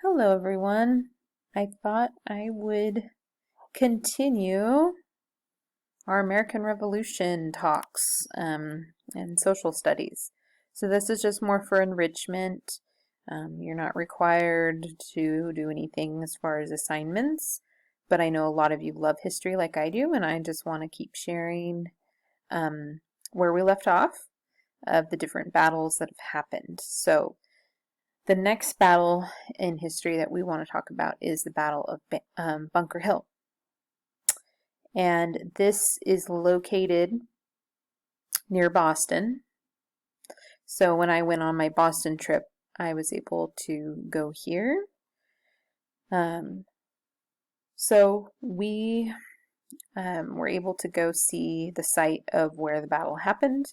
Hello, everyone. I thought I would continue our American Revolution talks and social studies. So this is just more for enrichment. You're not required to do anything as far as assignments, but I know a lot of you love history like I do, and I just want to keep sharing where we left off of the different battles that have happened. So the next battle in history that we want to talk about is the Battle of Bunker Hill. And this is located near Boston. So when I went on my Boston trip, I was able to go here. So we were able to go see the site of where the battle happened.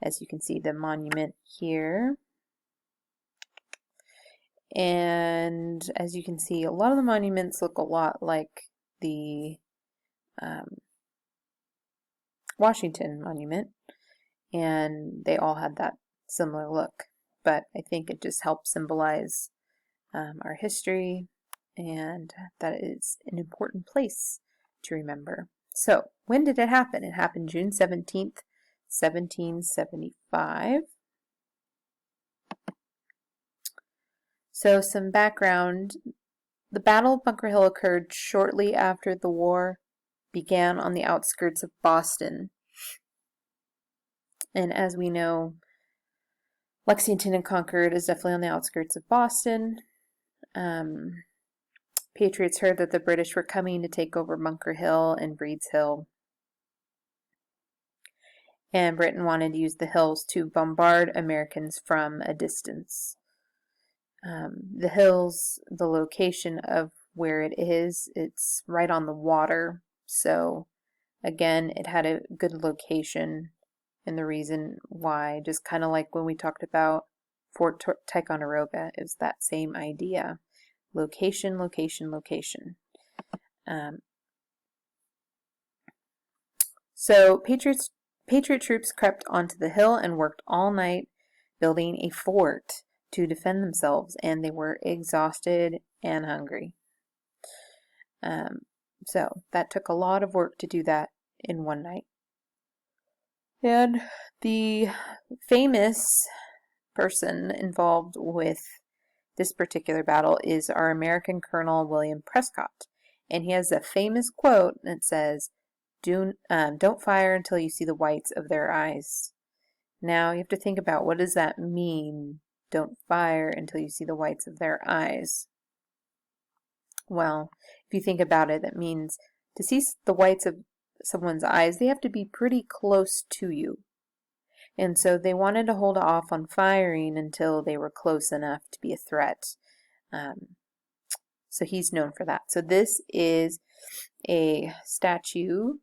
As you can see, the monument here. And as you can see, a lot of the monuments look a lot like the Washington Monument, and they all had that similar look. But I think it just helps symbolize our history, and that is an important place to remember. So, when did it happen? It happened June 17th, 1775. So, some background. The Battle of Bunker Hill occurred shortly after the war began on the outskirts of Boston. And as we know, Lexington and Concord is definitely on the outskirts of Boston. Patriots heard that the British were coming to take over Bunker Hill and Breed's Hill. And Britain wanted to use the hills to bombard Americans from a distance. The hills, the location of where it is, it's right on the water. So again, it had a good location, and the reason why, just kind of like when we talked about Fort Ticonderoga, is that same idea. Location, location, location. So Patriot troops crept onto the hill and worked all night building a fort to defend themselves, and they were exhausted and hungry. So that took a lot of work to do that in one night. And the famous person involved with this particular battle is our American Colonel William Prescott. And he has a famous quote that says, don't fire until you see the whites of their eyes. Now you have to think about, what does that mean? Don't fire until you see the whites of their eyes. Well, if you think about it, that means to see the whites of someone's eyes, they have to be pretty close to you. And so they wanted to hold off on firing until they were close enough to be a threat. So he's known for that. So this is a statue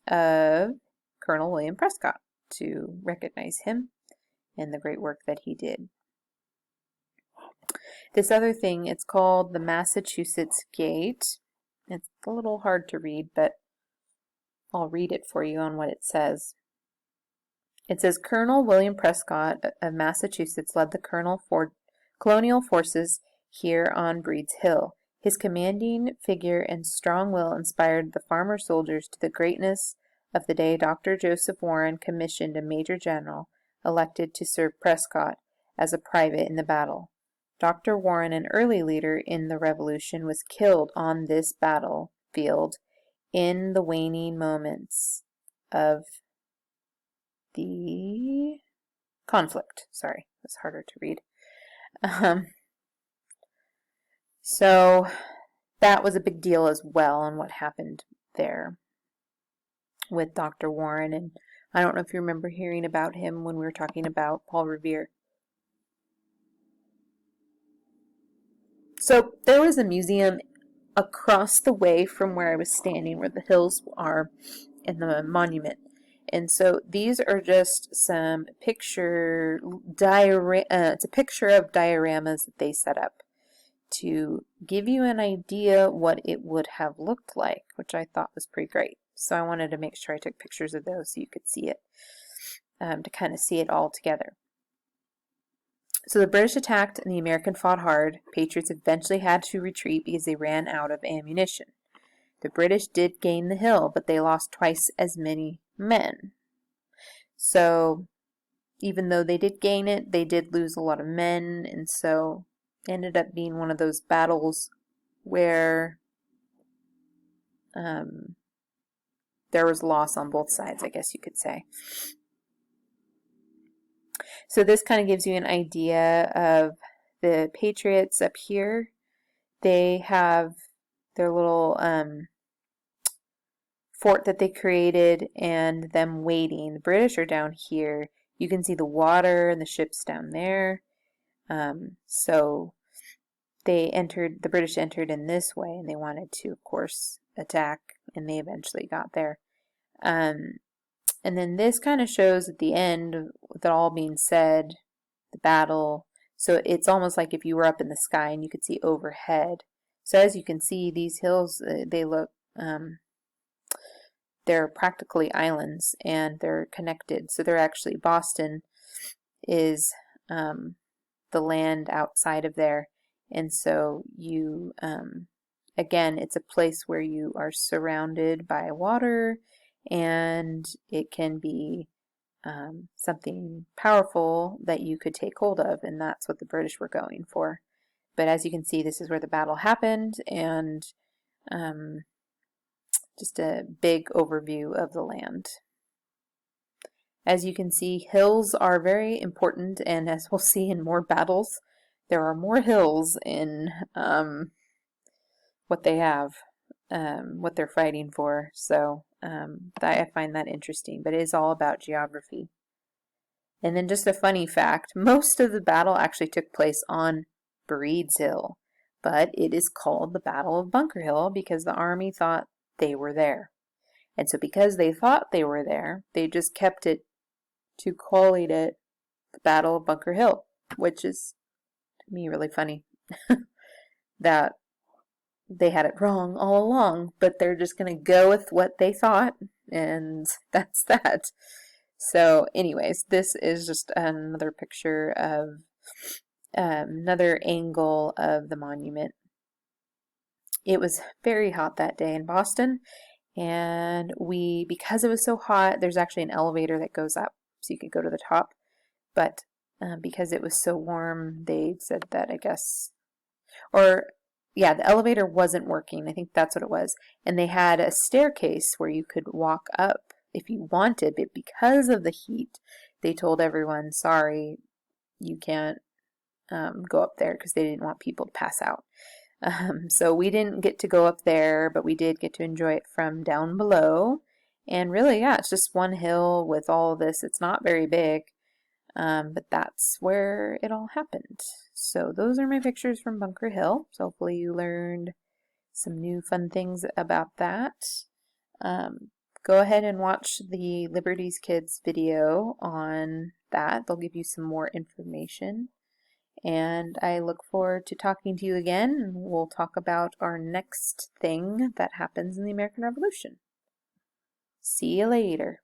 of Colonel William Prescott to recognize him and the great work that he did. This other thing, it's called the Massachusetts Gate. It's a little hard to read, but I'll read it for you on what it says. It says, Colonel William Prescott of Massachusetts led the colonial forces here on Breed's Hill. His commanding figure and strong will inspired the farmer soldiers to the greatness of the day. Dr. Joseph Warren commissioned a major general elected to serve Prescott as a private in the battle. Dr. Warren, an early leader in the Revolution, was killed on this battlefield in the waning moments of the conflict. Sorry, it's harder to read. So that was a big deal as well on what happened there with Dr. Warren. And I don't know if you remember hearing about him when we were talking about Paul Revere. So there was a museum across the way from where I was standing, where the hills are, and the monument. And so these are just some it's a picture of dioramas that they set up to give you an idea what it would have looked like, which I thought was pretty great. So I wanted to make sure I took pictures of those so you could see it, to kind of see it all together. So the British attacked and the American fought hard. Patriots eventually had to retreat because they ran out of ammunition. The British did gain the hill, but they lost twice as many men. So even though they did gain it, they did lose a lot of men, and so it ended up being one of those battles where there was loss on both sides, I guess you could say. So this kind of gives you an idea of the Patriots up here. They have their little fort that they created and them waiting. The British are down here. You can see the water and the ships down there. So the British entered in this way, and they wanted to, of course, attack, and they eventually got there. And then this kind of shows at the end, with it all being said, the battle. So it's almost like if you were up in the sky and you could see overhead. So as you can see, these hills, they look, they're practically islands, and they're connected. So they're actually, Boston is the land outside of there. And so you, again, it's a place where you are surrounded by water, and it can be something powerful that you could take hold of, and that's what the British were going for. But as you can see, this is where the battle happened, and just a big overview of the land. As you can see, hills are very important, and as we'll see in more battles, there are more hills in what they have, what they're fighting for. So I find that interesting, but it is all about geography. And then just a funny fact, most of the battle actually took place on Breed's Hill, but it is called the Battle of Bunker Hill because the Army thought they were there. And so because they thought they were there, they just kept it to calling it the Battle of Bunker Hill, which is, to me, really funny that they had it wrong all along, but they're just going to go with what they thought, and that's that. So anyways, this is just another picture of another angle of the monument. It was very hot that day in Boston, and because it was so hot, there's actually an elevator that goes up, so you could go to the top, but because it was so warm, they said that, I guess, yeah, the elevator wasn't working. I think that's what it was. And they had a staircase where you could walk up if you wanted, but because of the heat, they told everyone, sorry, you can't go up there, because they didn't want people to pass out. So we didn't get to go up there, but we did get to enjoy it from down below. And really, yeah, it's just one hill with all of this. It's not very big, but that's where it all happened. So those are my pictures from Bunker Hill. So hopefully you learned some new fun things about that. Go ahead and watch the Liberties Kids video on that. They'll give you some more information. And I look forward to talking to you again. We'll talk about our next thing that happens in the American Revolution. See you later.